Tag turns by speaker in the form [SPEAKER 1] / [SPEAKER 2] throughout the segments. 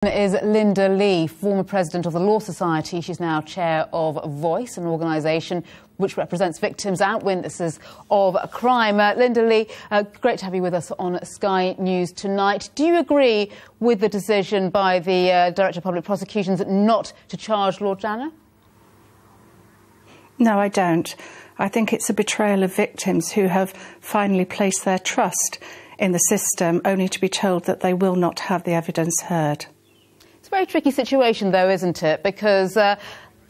[SPEAKER 1] Is Linda Lee, former president of the Law Society. She's now chair of Voice, an organisation which represents victims and witnesses of crime. Linda Lee, great to have you with us on Sky News tonight. Do you agree with the decision by the Director of Public Prosecutions not to charge Lord Janner?
[SPEAKER 2] No, I don't. I think it's a betrayal of victims who have finally placed their trust in the system, only to be told that they will not have the evidence heard.
[SPEAKER 1] It's a very tricky situation, though, isn't it? Because the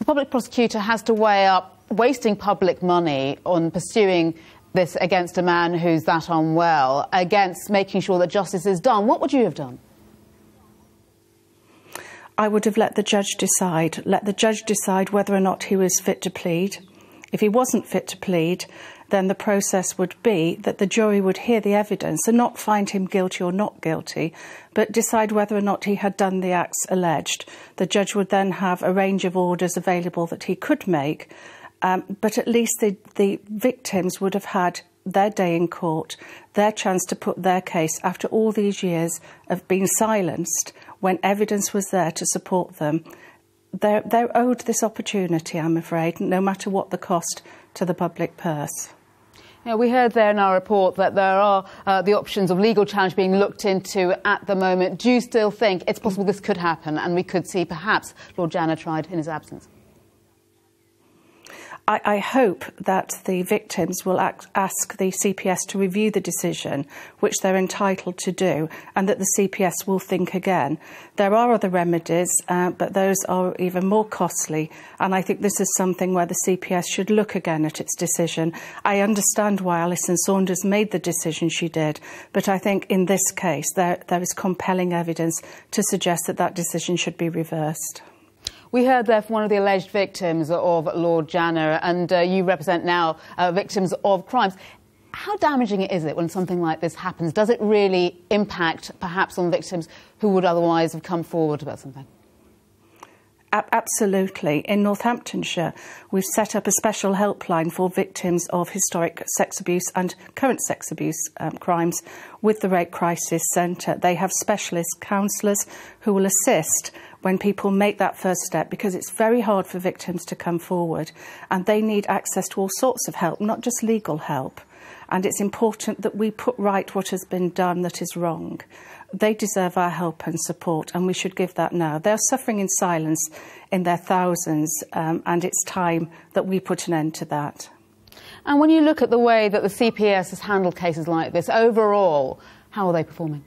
[SPEAKER 1] public prosecutor has to weigh up wasting public money on pursuing this against a man who's that unwell, against making sure that justice is done. What would you have done?
[SPEAKER 2] I would have let the judge decide. Let the judge decide whether or not he was fit to plead. If he wasn't fit to plead, then the process would be that the jury would hear the evidence and not find him guilty or not guilty, but decide whether or not he had done the acts alleged. The judge would then have a range of orders available that he could make, but at least the victims would have had their day in court, their chance to put their case after all these years of being silenced when evidence was there to support them. They're owed this opportunity, I'm afraid, no matter what the cost to the public purse.
[SPEAKER 1] Yeah, we heard there in our report that there are the options of legal challenge being looked into at the moment. Do you still think it's possible this could happen and we could see perhaps Lord Janner tried in his absence?
[SPEAKER 2] I hope that the victims will ask the CPS to review the decision, which they're entitled to do, and that the CPS will think again. There are other remedies, but those are even more costly, and I think this is something where the CPS should look again at its decision. I understand why Alison Saunders made the decision she did, but I think in this case there is compelling evidence to suggest that that decision should be reversed.
[SPEAKER 1] We heard there from one of the alleged victims of Lord Janner, and you represent now victims of crimes. How damaging is it when something like this happens? Does it really impact, perhaps, on victims who would otherwise have come forward about something?
[SPEAKER 2] Absolutely. In Northamptonshire, we've set up a special helpline for victims of historic sex abuse and current sex abuse crimes with the Rape Crisis Centre. They have specialist counsellors who will assist when people make that first step, because it's very hard for victims to come forward and they need access to all sorts of help, not just legal help. And it's important that we put right what has been done that is wrong. They deserve our help and support, and we should give that now. They're suffering in silence in their thousands, and it's time that we put an end to that.
[SPEAKER 1] And when you look at the way that the CPS has handled cases like this, overall, how are they performing?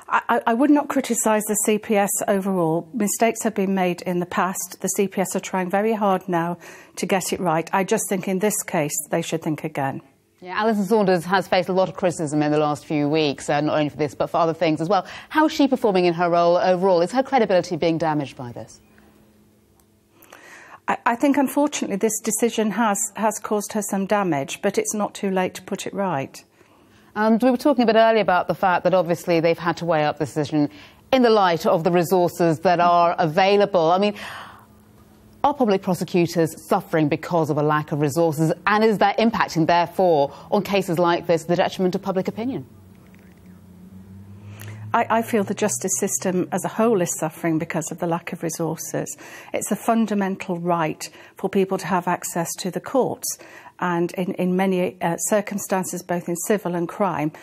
[SPEAKER 2] I would not criticise the CPS overall. Mistakes have been made in the past. The CPS are trying very hard now to get it right. I just think in this case they should think again.
[SPEAKER 1] Yeah, Alison Saunders has faced a lot of criticism in the last few weeks, not only for this but for other things as well. How is she performing in her role overall? Is her credibility being damaged by this?
[SPEAKER 2] I think, unfortunately, this decision has caused her some damage, but it's not too late to put it right.
[SPEAKER 1] And we were talking a bit earlier about the fact that obviously they've had to weigh up the decision in the light of the resources that are available. I mean, are public prosecutors suffering because of a lack of resources, and is that impacting, therefore, on cases like this, the detriment of public opinion?
[SPEAKER 2] I feel the justice system as a whole is suffering because of the lack of resources. It's a fundamental right for people to have access to the courts, and in many circumstances, both in civil and crime,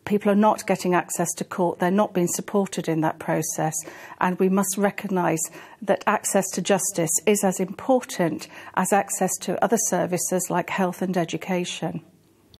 [SPEAKER 2] people are not getting access to court. They're not being supported in that process, and we must recognise that access to justice is as important as access to other services like health and education.